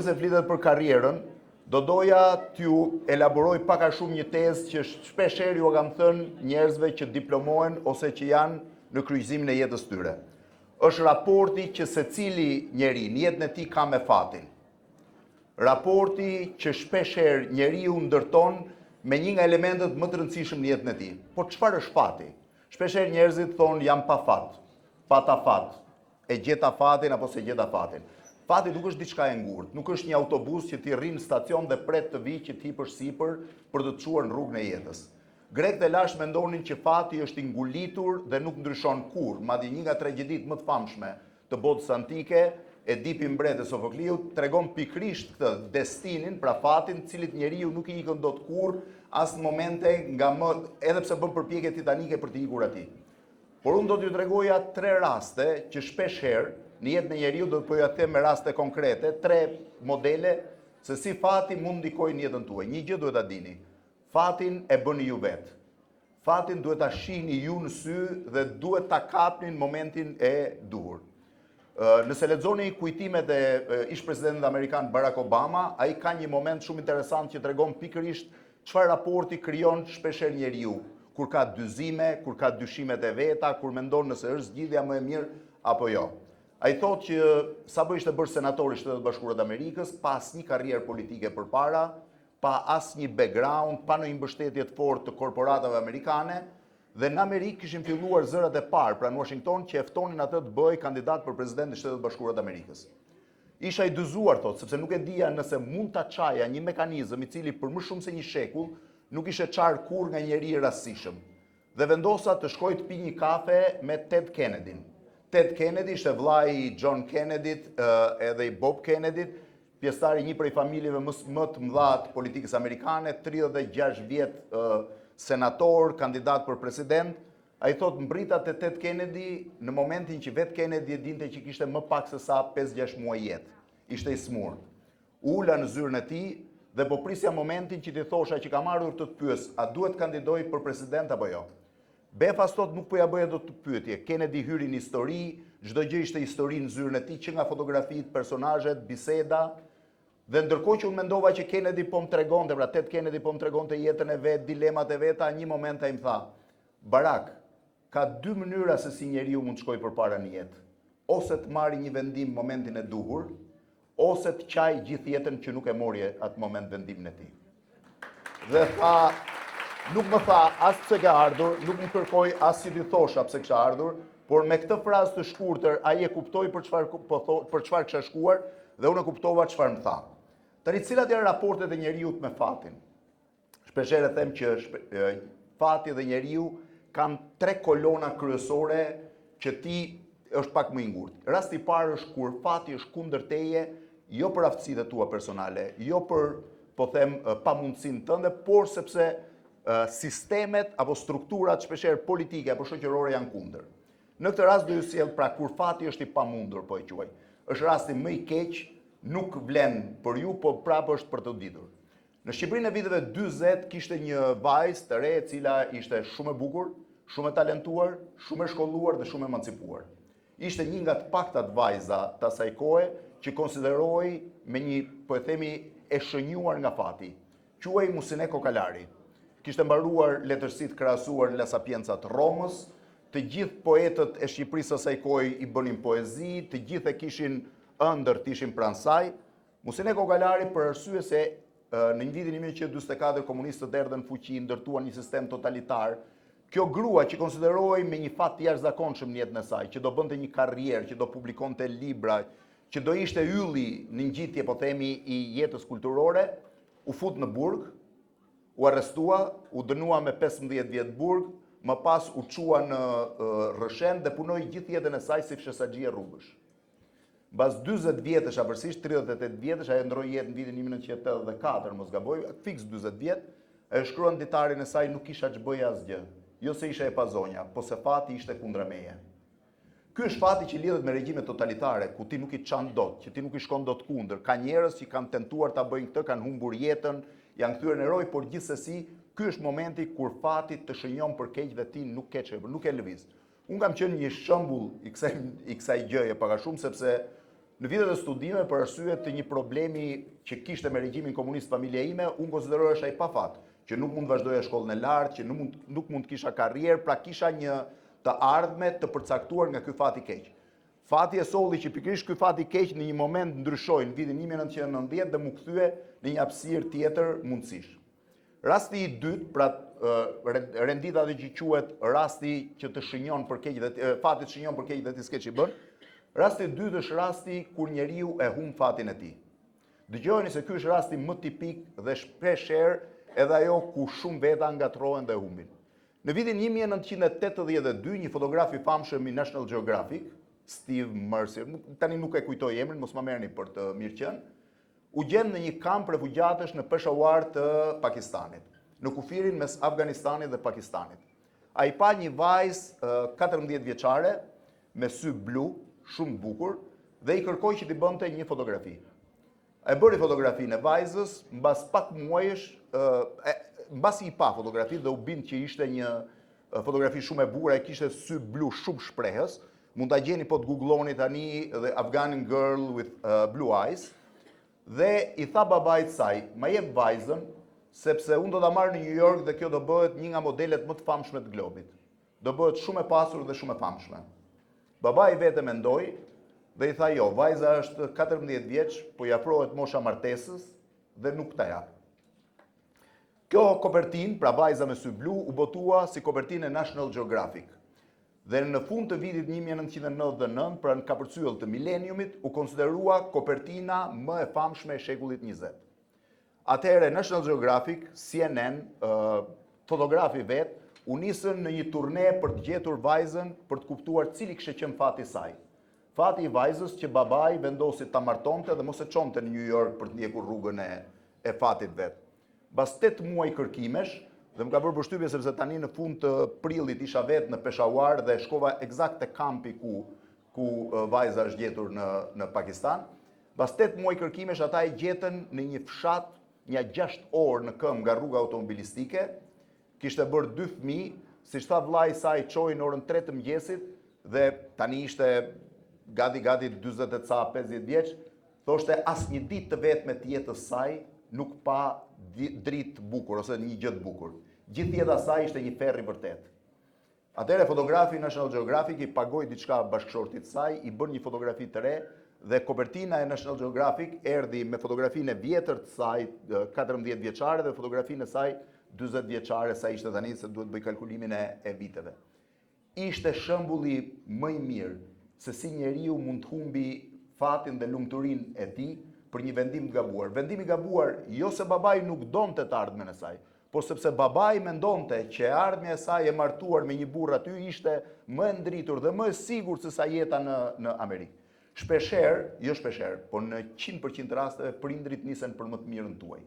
se flitet për karrierën, do doja t'ju elaboroj pak a shumë një tezë që shpesher ju kam thënë njerëzve që diplomohen ose që janë në kryqëzimin e jetës tyre. Është raporti që secili njeri në jetën e tij ka me fatin. Raporti që shpesher njeriu ndërton me një nga elementet më të rëndësishëm në jetën e tij. Po çfarë është fati? Shpesher njerëzit thonë jam pa fat, pata fat, e gjeta fatin apo se gjeta fatin. Fati nuk është diçka e ngurtë, nuk është një autobus që ti rrin në stacion dhe pret të vijë që ti hipësh sipër për të të çuar në rrugën e jetës. Grekët e lashtë mendonin që fati është i ngulitur dhe nuk ndryshon kurrë, madje një nga tragjeditë më të famshme të botës antike, Edipi mbret e Sofokliut, tregon pikërisht këtë destinin, pra fatin, cilit njeriu nuk i ikën dot kurrë as në momente nga më, edhe pse bën përpjekje titanike për të ikur atij. Por unë do t'ju tregoja 3 raste që shpesh herë në jetën e njeriu do të po ja them me raste konkrete, 3 modele se si fati mund ndikojë në jetën tuaj. Një gjë duhet ta dini. Fatin e bëni ju vetë. Fatin duhet ta shihni ju në sy dhe duhet ta kapni në momentin e duhur. Nëse lexoni kujtimet e ish-presidentit amerikan Barack Obama, ai ka një moment shumë interesant që tregon pikërisht çfarë raporti krijon shpeshherë njeriu, kur ka dyzime, kur ka dyshimet e veta, kur mendon nëse është zgjidhja më e mirë apo jo. Ai thotë që sapo ishte bërë senator i Shtetet Bashkuara të Amerikës, pa asnjë karrierë politike përpara, pa asnjë background, pa në mbështetje të fortë të korporatave amerikane, dhe në Amerikë kishin filluar zërat e parë, pra në Washington, që e ftonin atë të bëj kandidat për president të Shtetet Bashkuara të Amerikës. Isha i dyzuar, thotë, sepse nuk e dija nëse mund ta çaja një mekanizëm i cili për më shumë se një shekull nuk ishte çarë kurrë nga njeri i rastësishëm. Dhe vendosa të shkoj të pi një kafe me Ted Kennedyn. Ted Kennedy ishte vllai i John Kennedyt edhe i Bob Kennedyt, pjesëtar i një prej familjeve më të mëdha të politikës amerikane, 36 vjet senator, kandidat për president. Ai thotë mbrita te Ted Kennedy në momentin që vetë Kennedy e dinte që kishte më pak se sa 5-6 muaj jetë. Ishte i smurt. Ula në zyrën e tij dhe po prisja momentin që ti thosha që kam ardhur të pyes, a duhet kandidoj për president apo jo. Befas thotë nuk po ja bëja dot të pyetje. Kennedy hyri në histori, çdo gjë ishte histori në zyrën e tij, që nga fotografitë, personazhet, biseda. Dhe ndërkohë që unë mendova që Kennedy po më tregonte, pra Ted Kennedy po më tregonte jetën e vet, dilemat e veta, një moment ai më tha, Barack, ka 2 mënyra se si njeriu mund të shkojë përpara në jetë. Ose të marrë një vendim momentin e duhur, ose të qaj gjithë jetën që nuk e morje atë moment vendimin e tij. Dhe tha, nuk më tha as pse ka ardhur, nuk më kërkoi as si ti thosha pse kisha ardhur, por me këtë frazë të shkurtër ai e kuptoi për çfarë kisha shkuar dhe unë e kuptova çfarë më tha. Tani cilat janë raportet e njeriu me fatin? Shpeshherë them që fati dhe njeriu kanë 3 kolona kryesore që ti është pak më i ngurtë. Rasti i parë është kur fati është kundër teje, jo për aftësitë tua personale, jo për, po them, pamundësinë tënde, por sepse sistemet apo strukturat shpeshherë politike apo shoqërore janë kundër. Në këtë rast do ju sjell pra kur fati është i pamundur, po e quaj. Është rasti më i keq, nuk vlen për ju, po prapë është për të ditur. Në Shqipërinë e viteve 40 kishte një vajzë të re e cila ishte shumë e bukur, shumë e talentuar, shumë e shkolluar dhe shumë e emancipuar. Ishte një nga të paktat vajza të asaj kohe që konsiderohej me një, po e themi, e shënjuar nga fati. Quhej Musine Kokalari. Kishte mbaruar letërsitë krahasuar La Sapienza të Romës, të gjithë poetët e Shqipërisë asaj kohe i bënin poezi, të gjithë e kishin ëndër të ishin pranë saj. Musine Kokalari për arsye se në vitin 1944 komunistët erdhën në fuqi, ndërtuan një sistem totalitar. Kjo grua që konsiderohej me një fat të jashtëzakonshëm në jetën e saj, që do bënte një karrierë, që do publikonte libra, që do ishte ylli në ngjitje, po themi, i jetës kulturore, u fut në burg, u arrestua, u dënua me 15 vjet burg, më pas u çua në Rrëshen dhe punoi gjithë jetën e saj si fshesaxhie rrugësh. Mbas 40 vjetësh, afërsisht 38 vjetësh, ajo ndroi jetën në vitin 1984, mos gaboj, fiks 40 vjet, e shkruan ditarin e saj, nuk kisha ç'bëja asgjë. Jo se isha e pazonja, po se fati ishte kundra meje. Ky është fati që lidhet me regjime totalitare, ku ti nuk i çan dot, që ti nuk i shkon dot kundër. Ka njerëz që kanë tentuar ta bëjnë këtë, kanë humbur jetën, janë kthyer në eroj, por gjithsesi ky është momenti kur fati të shënjon për keq dhe ti nuk ke çfarë, nuk e lëviz. Unë kam qenë një shembull i kësaj gjëje pak a shumë sepse Në vitet e studime, për arsye të një problemi që kishte me regjimin komunist familja ime, unë konsideroj është ai pa fat, që nuk mund të vazhdoja shkollën e lartë, që nuk mund të kisha karrierë, pra kisha një të ardhme të përcaktuar nga ky fat i keq. Fati e solli që pikërisht ky fat i keq në një moment ndryshoi në vitin 1990 dhe mu kthye në një hapësirë tjetër mundësish. Rasti i dytë, pra rendita dhe që quhet rasti që të shënjon për keq dhe fati të shënjon për keq dhe ti s'ke ç'i bën. Rasti i dytë është rasti kur njeriu e humb fatin e tij. Dëgjoni se ky është rasti më tipik dhe shpeshherë edhe ajo ku shumë veta ngatrohen dhe humbin. Në vitin 1982, një fotograf i famshëm i National Geographic, Steve Mercer, tani nuk e kujtoj emrin, mos ma merrni për të mirë qenë, u gjen në një kamp refugjatësh në Peshawar të Pakistanit, në kufirin mes Afganistanit dhe Pakistanit. Ai pa një vajzë 14 vjeçare me sy blu, shumë bukur, dhe i kërkoi që t'i bënte një fotografi. E bëri fotografinë e vajzës, mbas pak muajsh, mbasi i pa fotografi dhe u bind që ishte një fotografi shumë e bukur, ai kishte sy blu shumë shprehës. Mund ta gjeni po të googloni tani the Afghan girl with blue eyes. Dhe i tha babait saj, ma jep vajzën, sepse unë do ta marr në New York dhe kjo do bëhet një nga modelet më të famshme të globit. Do bëhet shumë e pasur dhe shumë e famshme. Babai vetë mendoi dhe i tha jo, vajza është 14 vjeç, po i afrohet mosha martesës dhe nuk ta jap. Kjo kopertinë, pra vajza me sy blu, u botua si kopertinë e National Geographic. Dhe në fund të vitit 1999, pra në kapërcyll të mileniumit, u konsiderua kopertina më e famshme e shekullit 20. Atëherë National Geographic, CNN, fotografi vet, u nisën në një turne për të gjetur vajzën për të kuptuar cili kishte qenë fati i saj. Fati i vajzës që babai vendosi ta martonte dhe mos e çonte në New York për të ndjekur rrugën e fatit vet. Pas 8 muaj kërkimesh, dhe më ka bërë përshtypje sepse tani në fund të prillit isha vetë në Peshawar dhe shkova eksakt te kampi ku vajza është gjetur në Pakistan. Pas 8 muaj kërkimesh ata e gjetën në një fshat një 6 orë në këmbë nga rruga automobilistike. Kishte bërë 2 fëmijë, siç tha vllai i saj, çoi në orën 3 të mëngjesit dhe tani ishte gati 40 e ca 50 vjeç, thoshte asnjë ditë të vetme të jetës saj nuk pa dritë bukur ose një gjë të bukur. Gjithë jeta saj ishte një ferr i vërtet. Atëherë fotografi National Geographic i pagoi diçka bashkëshortit saj, i bën një fotografi të re dhe kopertina e National Geographic erdhi me fotografinë e vjetër të saj, 14 vjeçare dhe fotografinë e saj 40 vjeçare sa ishte tani, se duhet bëj kalkulimin e viteve. Ishte shembulli më i mirë se si njeriu mund të humbi fatin dhe lumturinë e tij për një vendim të gabuar. Vendimi i gabuar jo se babai nuk donte të ardhmen e saj, por sepse babai mendonte që ardhmja e saj e martuar me një burr aty ishte më e ndritur dhe më e sigurt se sa jeta në Amerikë. Shpeshherë, jo shpeshherë, por në 100% rasteve prindrit nisen për më të mirën tuaj.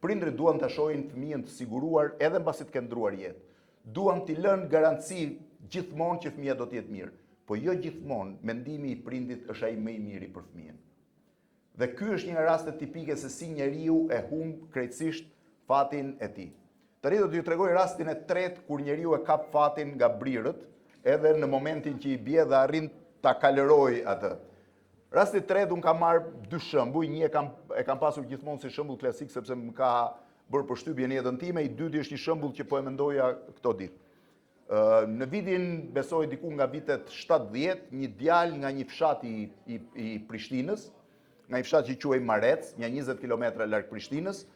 Prindrit duan ta shohin fëmijën të siguruar edhe mbasi të kenë ndruar jetë. Duan t'i lënë garanci gjithmonë që fëmia do të jetë mirë, po jo gjithmonë mendimi i prindit është ai më i miri për fëmijën. Dhe ky është një nga rastet tipike se si njeriu e humb krejtësisht fatin e tij. Tani do t'ju tregoj rastin e tretë kur njeriu e kap fatin nga brirët, edhe në momentin që i bie dhe arrin ta kaleroj atë. Rasti i tretë unë kam marrë 2 shembuj, një e kam pasur gjithmonë si shembull klasik sepse më ka bërë përshtypje në jetën time, i dyti është një shembull që po e mendoja këto ditë. Në vitin, besoj diku nga vitet 70, një djalë nga një fshat i Prishtinës, nga një fshat që quhej Marec, një 20 km larg Prishtinës,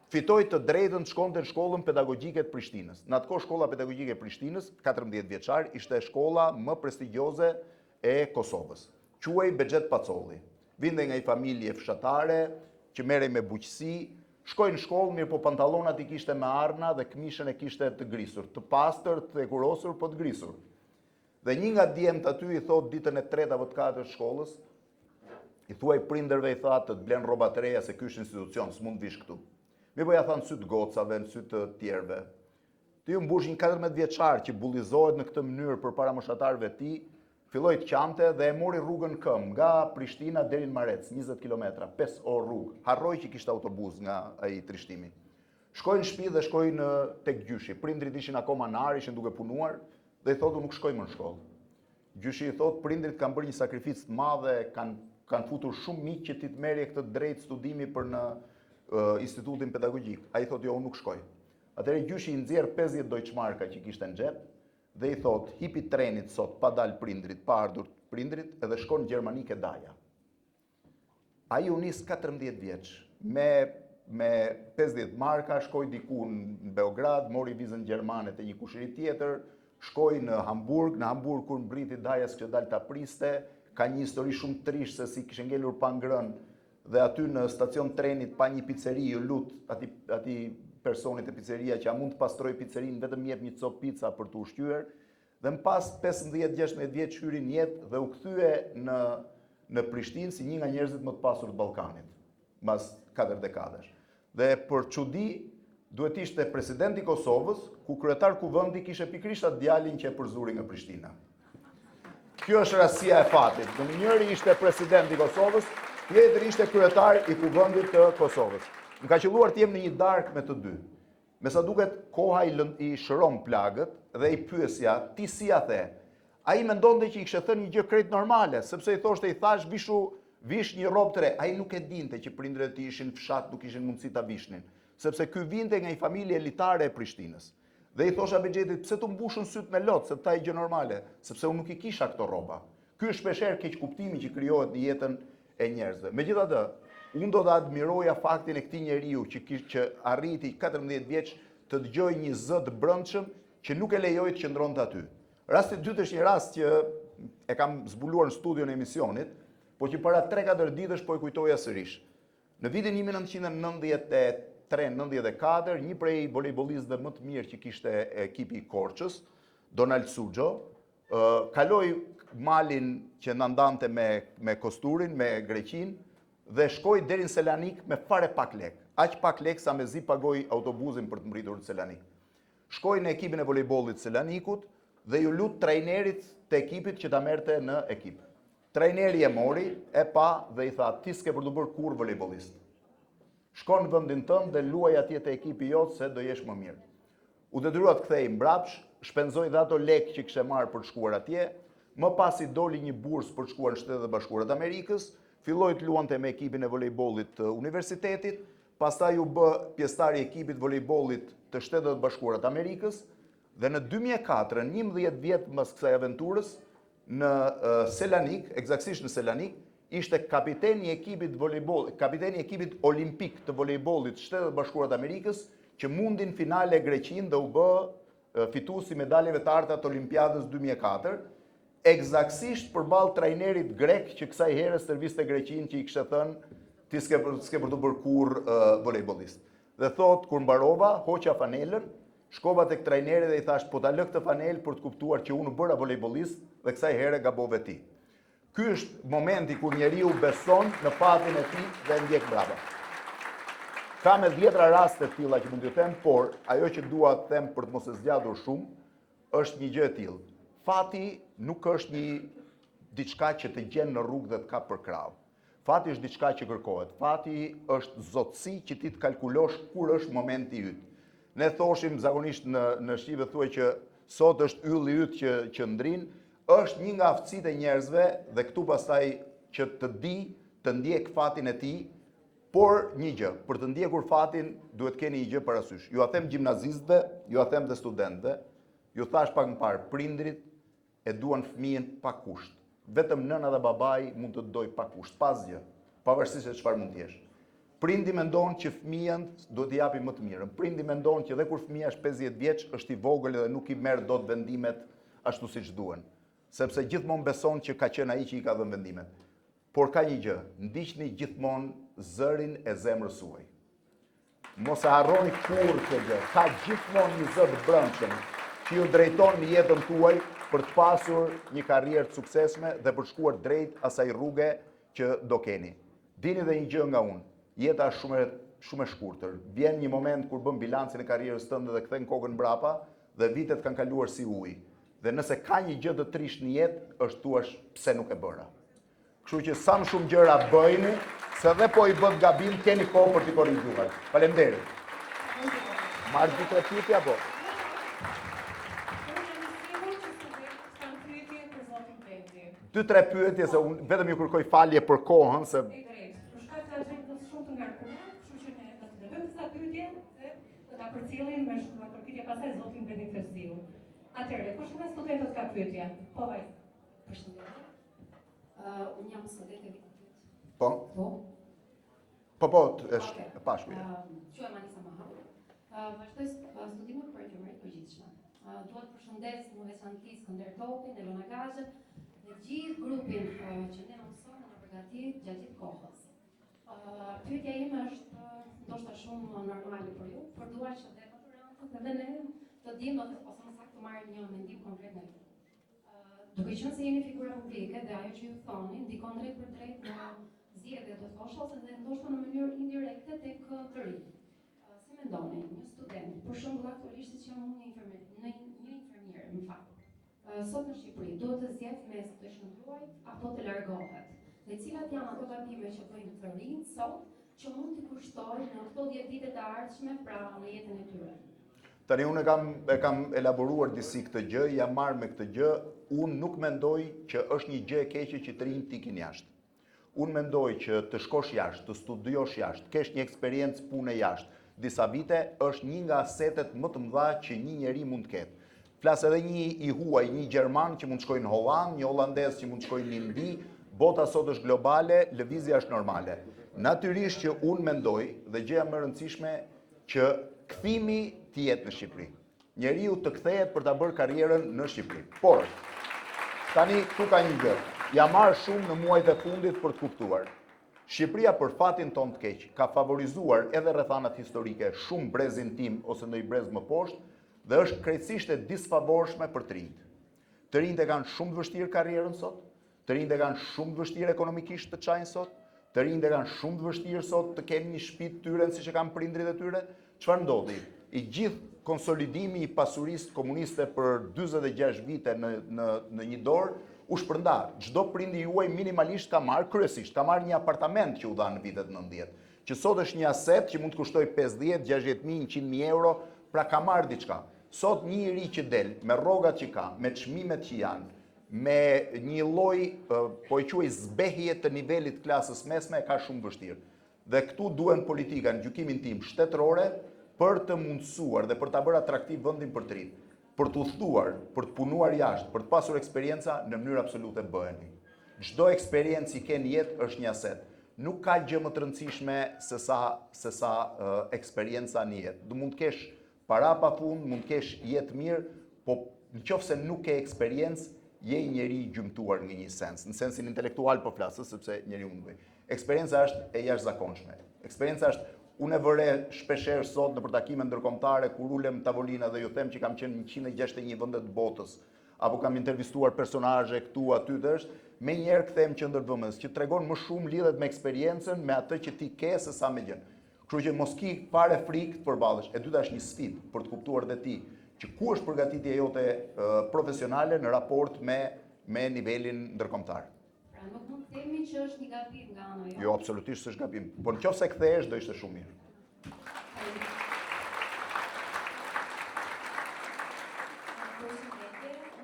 fitoi të drejtën të shkonte në shkollën pedagogjike të Prishtinës. Në atë kohë shkolla pedagogjike e Prishtinës, 14 vjeçar, ishte shkolla më prestigjioze e Kosovës. Quhej Bexhet Pacolli. Vinte nga një familje fshatare që merrej me buqësi, shkoi në shkollë, mirë po pantallonat i kishte me arna dhe këmishën e kishte të grisur, të pastër, të kurosur, po të grisur. Dhe një nga djemt aty i thot ditën e 3 apo të 4 të shkollës, i thuaj prindërve, i tha të blen rroba të reja se ky është institucion, s'mund vish këtu. Mirë po ja thanë sy të gocave, në sy të tjerëve. Ti u mbush një 14 vjeçar që bullizohet në këtë mënyrë përpara moshatarëve të tij, filloi të qante dhe e mori rrugën këmbë nga Prishtina deri në Marec, 20 km, 5 orë rrugë. Harroi që kishte autobus nga ai trishtimi. Shkoi në shtëpi dhe shkoi tek gjyshi. Prindrit ishin akoma në ar, ishin duke punuar dhe i thotë nuk shkoj më në shkollë. Gjyshi i thotë prindrit kanë bërë një sakrificë të madhe, kanë kanë futur shumë miq që ti të merrje këtë drejt studimi për në institutin pedagogjik. Ai thotë jo, unë nuk shkoj. Atëherë gjyshi i nxjerr 50 Deutschmarka që kishte në xhep dhe i thotë hipi trenit sot pa dal prindrit, pa ardhur prindrit edhe shkon në Gjermani ke daja. Ai u nis 14 vjeç me 50 marka, shkoi diku në Beograd, mori vizën gjermane te një kushëri tjetër, shkoi në Hamburg kur mbriti daja s'kishte dalë ta priste, ka një histori shumë trisht se si kishte ngelur pa ngrënë dhe aty në stacion trenit pa një pizzeri u lut atij personit e pizzeria që a mund të pastroj pizzerinë, vetëm jep një copë pica për të ushqyer, dhe më pas 15-16 vjeç hyri në jetë dhe u kthye në Prishtinë si një nga njerëzit më të pasur të Ballkanit, mbas 4 dekadash. Dhe për çudi duhet ishte presidenti i Kosovës, ku kryetar kuvendi kishte pikërisht atë djalin që e përzuri nga Prishtina. Kjo është rastësia e fatit. Njëri ishte presidenti i Kosovës, tjetri ishte kryetar i kuvendit të Kosovës. Më ka qelluar të jem në një darkë me të dy. Me sa duket koha i shëron plagët dhe i pyesja, ti si ja the? Ai mendonte që i kishte thënë një gjë krejt normale, sepse i thoshte i thash vish një rrobë të re. Ai nuk e dinte që prindërit e tij ishin fshat, nuk kishin mundësi ta vishnin, sepse ky vinte nga një familje elitare e Prishtinës. Dhe i thosha Bexhetit, pse të mbushën syt me lot, se ta i gjë normale, sepse unë nuk i kisha këto rroba. Ky është shpeshherë keq kuptimi që krijohet në jetën e njerëzve. Megjithatë, unë do të admiroja faktin e këtij njeriu që arriti 14 vjeç të dëgjojë një zë të brendshëm që nuk e lejoi të qëndronte aty. Rasti i dytë është një rast që e kam zbuluar në studion e emisionit, po që para 3-4 ditësh po e kujtoja sërish. Në vitin 1993-94, një prej volejbolistëve më të mirë që kishte ekipi i Korçës, Donald Suxho, kaloi malin që na ndante me Kosturin, me Greqinë, dhe shkoi deri në Selanik me fare pak lek. Aq pak lek sa mezi pagoi autobusin për të mbritur në Selanik. Shkoi në ekipin e volejbollit të Selanikut dhe ju lut trajnerit të ekipit që ta merrte në ekip. Trajneri e mori, e pa dhe i tha, ti s'ke për të bërë kur volejbolist. Shko në vendin tënd dhe luaj atje te ekipi jot se do jesh më mirë. U detyrua të kthej mbrapsh, shpenzoi dhe ato lek që kishte marrë për të shkuar atje, më pasi doli një bursë për të shkuar në Shtetet e Bashkuara të Amerikës, filloi të luante me ekipin e volejbollit të universitetit, pastaj u bë pjesëtar i ekipit volejbollit të Shtetet e Bashkuara të Amerikës dhe në 2004, 11 vjet mbas kësaj aventurës, në Selanik, eksaktësisht në Selanik, ishte kapiteni i ekipit olimpik të volejbollit të Shtetet e Bashkuara të Amerikës, që mundin finale Greqinë dhe u bë fituesi medaleve të arta të Olimpiadës 2004, eksaktësisht përballë trajnerit grek që kësaj herë stërviste Greqinë që i kishte thënë ti s'ke për të bërë kur volejbolist. Dhe thot, kur mbarova, hoqa fanelën, shkova tek trajneri dhe i thash, po ta lë këtë fanel për të kuptuar që unë bëra volejbolist dhe kësaj here gabove ti. Ky është momenti kur njeriu beson në fatin e tij dhe ndjek brapa. Ka me 10 raste të tilla që mund t'ju them, por ajo që dua të them për të mos e zgjatur shumë, është një gjë e tillë. Fati nuk është një diçka që të gjen në rrugë dhe të kap për krau. Fati është diçka që kërkohet. Fati është zotësi që ti të kalkulosh kur është momenti yt. Ne thoshim zakonisht në shqipe thuaj që sot është ylli yt që ndrin, është një nga aftësitë e njerëzve dhe këtu pastaj që të di, të ndjek fatin e tij, por një gjë, për të ndjekur fatin duhet keni një gjë parasysh. Ju a them gjimnazistëve, ju a them dhe studentëve, ju thash pak më parë, prindrit e duan fëmijën pa kusht. Vetëm nëna dhe babai mund të doj pa kusht, pasgjë, pavarësisht se çfarë mund të jesh. Prindi mendon që fëmijën duhet t'i japi më të mirën. Prindi mendon që edhe kur fëmia është 50 vjeç, është i vogël dhe nuk i merr dot vendimet ashtu siç duhen, sepse gjithmonë beson që ka qenë ai që i ka dhënë vendimet. Por ka një gjë, ndiqni gjithmonë zërin e zemrës suaj. Mos e harroni kurrë këtë gjë. Ka gjithmonë një zë të brendshëm që ju drejton në jetën tuaj për të pasur një karrierë të suksesshme dhe për të shkuar drejt asaj rruge që do keni. Dini dhe një gjë nga unë, jeta është shumë e shkurtër. Vjen një moment kur bën bilancin e karrierës tënde dhe kthen kokën mbrapa dhe vitet kanë kaluar si ujë. Dhe nëse ka një gjë të trisht në jetë, është thuash pse nuk e bëra. Kështu që sa më shumë gjëra bëjni, se dhe po i bët gabim, keni kohë për t'i korrigjuar. Faleminderit. Marrë dy tre pyetje apo? 2-3 pyetje se unë vetëm ju kërkoj falje për kohën se Për shkak të agjendës shumë të ngarkuar, kështu që ne do të lëmë disa pyetje dhe do ta përcjellin me përpyetje pasaj zotin Benitesiu. Atëherë, kush nga studentët ka pyetje? Po vaj. Përshëndetje. Unë jam studente vitit. po. Është e pashme. Quhem Anisa Mahau. Vazhdoj studimet për inxhinieri të përgjithshme. Dua të përshëndes në veçantë Skënder Topin, Elona Gazhën dhe gjithë grupin që ne mësojmë në përgatit gjatë gjithë kohës. Pyetja ime është ndoshta shumë normale për ju, por dua që dhe maturantët edhe ne të dimë ose më saktë të marrim një mendim konkret në ju. Duke qenë se jeni figura publike dhe ajo që ju thoni ndikon drejt për drejt në zgjedhjet e thoshës dhe ndoshta në mënyrë indirekte tek të rinj. Si mendoni, një student, për shembull aktualisht që jam unë një infermier, më fal. Sot në Shqipëri duhet të zgjedh mes të shndruajt apo të largohet. Dhe cilat janë ato gabime që bëjnë të rinj sot që mund të kushtojnë në këto 10 vite të ardhshme pra në jetën e tyre. Tani unë e kam elaboruar disi këtë gjë, jam marrë me këtë gjë, unë nuk mendoj që është një gjë e keqe që të rinjt ikin jashtë. Unë mendoj që të shkosh jashtë, të studiosh jashtë, kesh një eksperiencë pune jashtë, disa vite, është një nga asetet më të mëdha që një njeri mund të ketë. Flas edhe një i huaj, një gjerman që mund të shkojnë në Holland, një holandez që mund të shkojnë në Indi, bota sot është globale, lëvizja është normale. Natyrisht që unë mendoj dhe gjëja më e rëndësishme që kthimi të jetë në Shqipëri. Njeriu të kthehet për ta bërë karrierën në Shqipëri. Por tani këtu ka një gjë. Ja marr shumë në muajt e fundit për të kuptuar. Shqipëria për fatin ton të keq ka favorizuar edhe rrethanat historike shumë brezin tim ose ndonjë brez më poshtë dhe është krejtësisht e disfavorshme për të rinjt. Të rinjt e kanë shumë të vështirë karrierën sot, të rinjt e kanë shumë të vështirë ekonomikisht të çajnë sot, të rinjt e kanë shumë të vështirë sot të kenë një shtëpi të tyre siç e kanë prindrit e tyre. Çfarë ndodhi? I gjithë konsolidimi i pasurisë komuniste për 46 vite në një dorë u shpërnda. Çdo prindi juaj minimalisht ka marrë kryesisht, ka marrë një apartament që u dha në vitet 90, që sot është një aset që mund të kushtoj 50, 60.000, 100.000 euro, pra ka marrë diçka. Sot një njerëz që del me rrogat që ka, me çmimet që janë, me një lloj po e quaj zbehje të nivelit klasës mesme ka shumë vështirë. Dhe këtu duhen politika në gjykimin tim shtetërore për të mundësuar dhe për ta bërë atraktiv vendin për të rinj, për të udhëtuar, për të punuar jashtë, për të pasur eksperienca në mënyrë absolute bëheni. Çdo eksperiencë që ke në jetë është një aset. Nuk ka gjë më të rëndësishme se sa eksperienca në jetë. Do mund të kesh para pa fund, mund të kesh jetë mirë, po nëse nuk ke eksperiencë, je një njeri i gjymtuar në një sens, në sensin intelektual po flas, sepse njeriu mund të. Eksperienca është e jashtëzakonshme. Eksperienca është unë e vëre shpeshherë sot në takime ndërkombëtare kur ulem tavolina dhe ju them që kam qenë në 161 vende të botës, apo kam intervistuar personazhe këtu aty dhe është, me njerë kthehem qendër vëmendjes që tregon më shumë lidhet me eksperiencën, me atë që ti ke se sa me gjën. Kështu që mos ki fare frikë të përballesh. E dyta është një sfidë për të kuptuar dhe ti që ku është përgatitja jote profesionale në raport me nivelin ndërkombëtar. Pra nuk mund të themi që është një gabim nga ana jote. Jo, absolutisht s'është gabim. Por nëse kthehesh do ishte shumë mirë.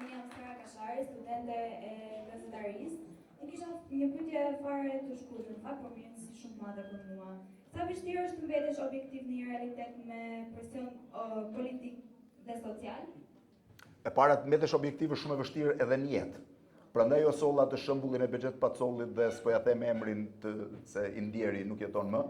Unë jam Sara Kashari, studente e gazetarisë. Unë kisha një pyetje fare të shkurtër, në fakt, por më jeni shumë të madhe për mua. Sa vështirë është të mbetesh objektiv në një realitet me presion politik dhe social? E para të mbetesh objektiv është shumë e vështirë edhe në jetë. Prandaj o solla të shembullin e Bexhet Pacollit dhe s'po ja them emrin se i ndjeri nuk jeton më,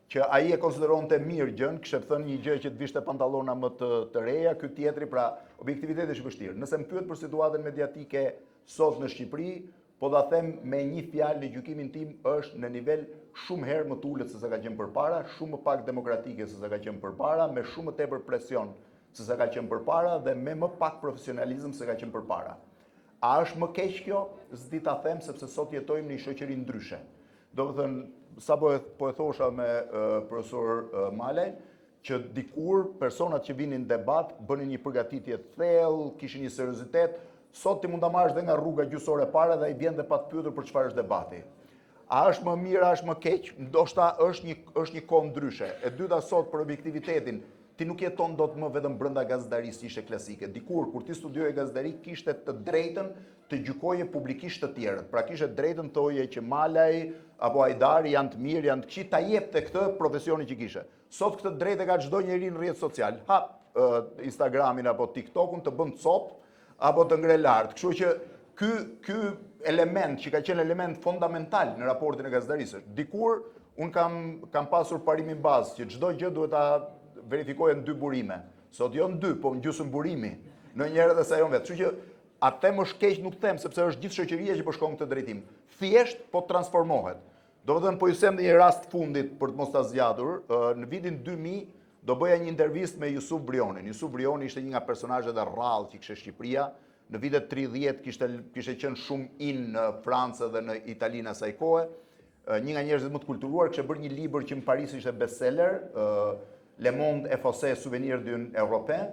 që ai e konsideronte mirë gjën, kishte thënë një gjë që të vishte pantallona më të reja, ky tjetri, pra objektiviteti është vështirë. Nëse më pyet për situatën mediatike sot në Shqipëri, po da them me një fjalë në gjykimin tim është në nivel shumë herë më të ulët se sa ka qenë përpara, shumë më pak demokratike se sa ka qenë përpara, me shumë më tepër presion se sa ka qenë përpara dhe me më pak profesionalizëm se ka qenë përpara. A është më keq kjo? S'di ta them sepse sot jetojmë në një shoqëri ndryshe. Do të thënë, sa po e thosha me profesor Malaj, që dikur personat që vinin në debat bënin një përgatitje të thellë, kishin një seriozitet. Sot ti mund ta marrësh dhe nga rruga gjysore para dhe ai vjen dhe pa të pyetur për çfarë është debati. A është më mirë, a është më keq? Ndoshta është një kohë ndryshe. E dyta sot për objektivitetin, ti nuk jeton dot më vetëm brenda gazetarisë ishe klasike. Dikur kur ti studioje gazetari kishte të drejtën të gjykoje publikisht të tjerët. Pra kishe drejtën thoje që Malaj apo Ajdari janë të mirë, janë të këqij, ta jepte këtë profesioni që kishe. Sot këtë drejtë ka çdo njeri në rrjet social. Hap Instagramin apo TikTokun të bën cop apo të ngre lart. Kështu që ky element që ka qenë element fundamental në raportin e gazetarisë. Dikur un kam pasur parimin bazë që çdo gjë duhet ta verifikoje në 2 burime. Sot jo në 2, po në gjysmë burimi. Ndonjëherë edhe sa jo vetë. Kështu që atë më shkeq nuk them sepse është gjithë shoqëria që po shkon këtë drejtim. Thjesht po transformohet. Domethënë po ju them një rast fundit për të mos ta zgjatur, në vitin 2000 do bëja një intervistë me Jusuf Brionin. Jusuf Brioni ishte një nga personazhet e rrallë që kishte Shqipëria. Në vitet 30 kishte qenë shumë në Francë dhe në Itali në asaj kohe. Një nga njerëzit më të kulturuar kishte bërë një libër që në Paris ishte bestseller, Le Monde et Fossé Souvenir d'un Européen.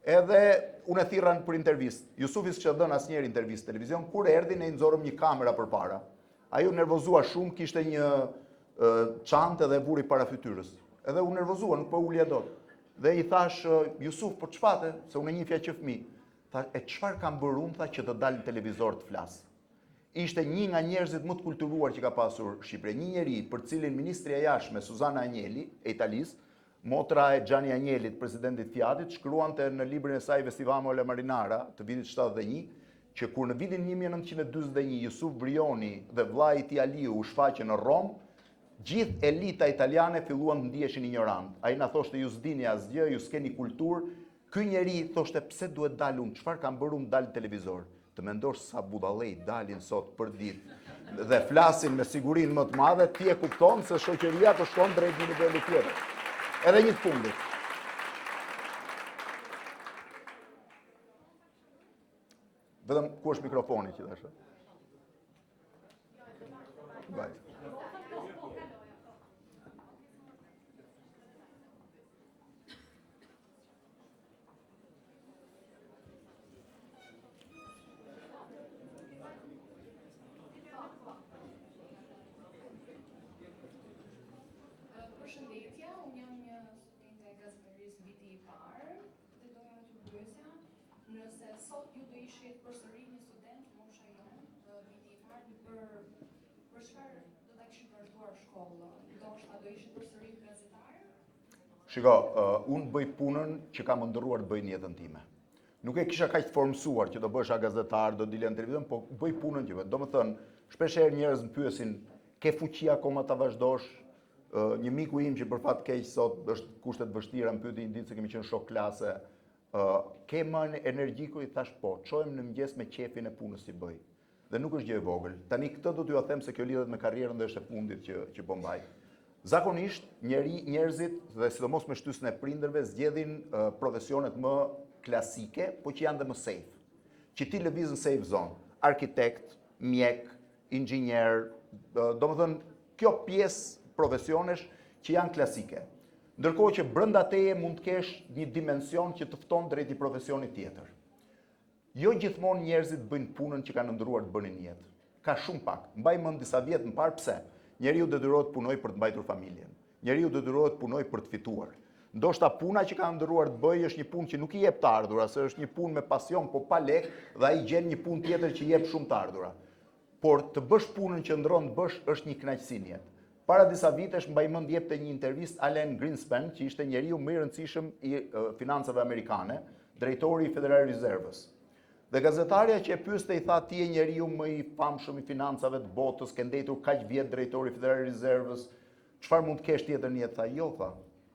Edhe unë e thirran për intervistë. Jusufi s'ka dhënë asnjëherë intervistë televizion, kur erdhi ne i nxorëm një kamerë përpara. Ai u nervozua shumë, kishte një çantë dhe vuri para fytyrës. Edhe u nervozua, nuk po ulja dot. Dhe i thash, Jusuf, po çfarë? Se unë e njihja që fëmijë. Tha, e çfarë kam bërë unë, tha, që të dal në televizor të flas. Ishte një nga njerëzit më të kulturuar që ka pasur Shqipëria. Një njeri për cilin ministri e jashtme Suzana Agnelli, e Italisë, motra e Gianni Agnelit, presidentit Fiatit, shkruante në librin e saj Vestivamo alla Marinara të vitit 71, që kur në vitin 1941 Jusuf Brioni dhe vllai i tij Aliu u shfaqën në Rom, gjithë elita italiane filluan të ndiheshin ignorant. Ai na thoshte ju s'dini asgjë, ju s'keni kulturë. Ky njeri thoshte pse duhet dal unë, çfarë kam bërë unë dal në televizor? Të mendosh sa budallej dalin sot për ditë dhe flasin me sigurinë më të madhe, ti e kupton se shoqëria të shkon drejt një niveli tjetër. Edhe një të fundit. Vetëm ku është mikrofoni që dash? Vaj. Përshëndetje, unë jam një studente e gazetarisë viti i parë dhe doja t'ju pyesja nëse sot ju do ishit përsëri një student mosha jonë viti i parë për çfarë do ta kishit vazhduar shkollën? Ndoshta do ishit përsëri gazetar? Shiko, unë bëj punën që kam ndërruar të bëj në jetën time. Nuk e kisha kaq të formsuar që do bësha gazetar, do dilja në televizion, po bëj punën që vetë. Domethënë, shpeshherë njerëz më pyesin, ke fuqi akoma ta vazhdosh? Një miku im që për fat keq sot është kushtet vështira, më pyeti një ditë se kemi qenë shok klase, ke më energjiku? I thash po, çohem në mëngjes me qefin e punës që bëj. Dhe nuk është gjë e vogël. Tani këtë do t'ju them se kjo lidhet me karrierën dhe është e fundit që po mbaj. Zakonisht njerëzit dhe sidomos me shtysën e prindërve zgjedhin profesionet më klasike, po që janë dhe më safe. Që ti lëviz në safe zone, arkitekt, mjek, inxhinier, domethënë kjo pjesë profesionesh që janë klasike. Ndërkohë që brenda teje mund të kesh një dimension që të fton drejt një profesioni tjetër. Jo gjithmonë njerëzit bëjnë punën që kanë ndëruar të bënin jetë. Ka shumë pak. Mbaj mend disa vjet më parë pse. Njeriu detyrohet të punojë për të mbajtur familjen. Njeriu detyrohet të punojë për të fituar. Ndoshta puna që ka ndëruar të bëjë është një punë që nuk i jep të ardhura, se është një punë me pasion, po pa lek, dhe ai gjen një punë tjetër që jep shumë të ardhura. Por të bësh punën që ndron të bësh është një kënaqësi në jetë. Para disa vitesh mbaj mend jepte një intervistë Alan Greenspan, që ishte njeriu më i rëndësishëm i financave amerikane, drejtori i Federal Reserve-s. Dhe gazetarja që e pyeste i tha, ti je njeriu më i famshëm i financave të botës, ke ndetur kaq vjet drejtori i Federal Reserve-s, çfarë mund të kesh tjetër në jetë? Tha, jo, tha,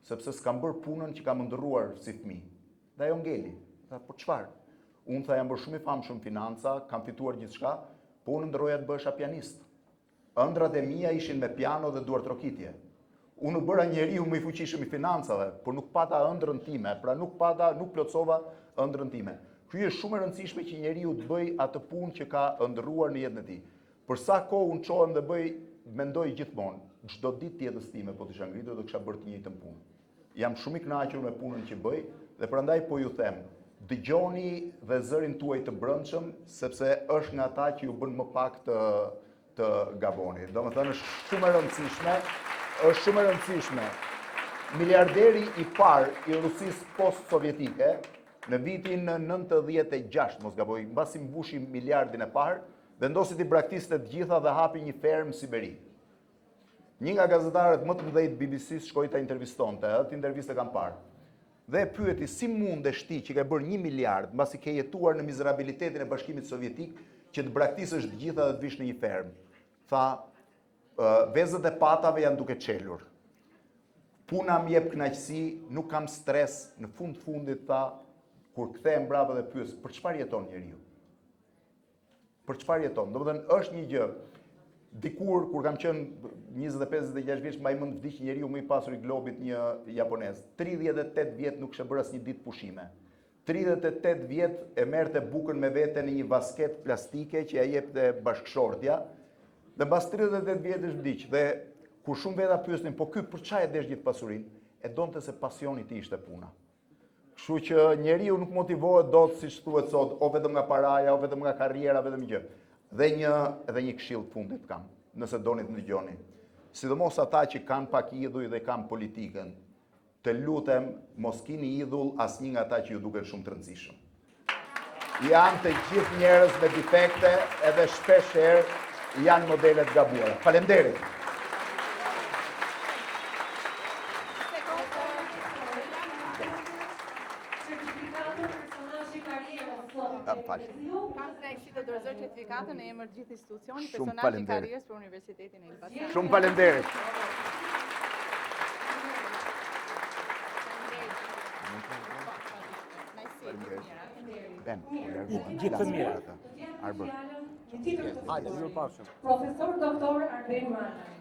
sepse s'kam bërë punën që kam ndërruar si fëmijë. Dhe ajo ngeli. Tha, po çfarë? Unë tha, jam bërë shumë i famshëm financa, kam fituar gjithçka, po unë ndërroja të bësha pianist. Ëndrat e mia ishin me piano dhe duartrokitje. Unë u bëra njeriu më i fuqishëm i financave, por nuk pata ëndrrën time, pra nuk plotsova ëndrrën time. Ky është shumë e rëndësishme që njeriu të bëj atë punë që ka ndërruar në jetën e tij. Për sa kohë unë çohem dhe mendoj gjithmonë, çdo ditë të jetës time po të isha ngritur do kisha bërë të njëjtën punë. Jam shumë i kënaqur me punën që bëj dhe prandaj po ju them, dëgjoni dhe zërin tuaj të brendshëm, sepse është nga ata që ju bën më pak të gaboni. Domethënë është shumë e rëndësishme miliarderi i parë i Rusisë post-sovjetike në vitin 96, mos gaboj, mbasi mbushi miliardin e parë, vendosi t'i braktisë të gjitha dhe hapi një fermë në Siberi. Një nga gazetarët më të mëdhenj të BBC-s shkoi ta intervistonte, atë intervistë kam parë. Dhe e pyeti si mundesh ti që ke bërë 1 miliard, mbasi ke jetuar në mizerabilitetin e Bashkimit Sovjetik, që të braktisësh të gjitha dhe të vish në një fermë. Tha, vezët e patave janë duke qelur. Puna më jep kënaqësi, nuk kam stres, në fundit tha, kur kthehem brapa dhe pyes, për çfarë jeton njeriu? Për çfarë jeton? Domethënë është një gjë. Dikur kur kam qenë 25-26 vjeç, më i mund vdiq njeriu më i pasur i globit, një japonez. 38 vjet nuk kishte bërë asnjë ditë pushime. 38 vjet e merrte bukën me vete në një vasket plastike që ja jepte bashkëshortja. Dhe mbas 38 vjetësh vdiq. Dhe kur shumë veta pyesnin, po ky për çfarë e desh gjithë pasurinë? E donte se pasioni i tij ishte puna. Kështu që njeriu nuk motivohet dot, siç thuhet sot, o vetëm nga paraja, o vetëm nga karriera, vetëm gjë. Dhe një këshill të fundit kam, nëse doni të ndëgjoni. Sidomos ata që kanë pak idhuj dhe kanë politikën, të lutem mos kini idhull asnjë nga ata që ju duken shumë të rëndësishëm. Janë të gjithë njerëz me defekte edhe shpesh herë janë modele të gabuara. Faleminderit. Si të dorëzoj certifikatën në emër të gjithë institucionit, personazhi i karrierës për Universitetin e Elbasanit. Shumë faleminderit. Gjithë të mirë. Profesor doktor Arben Mana.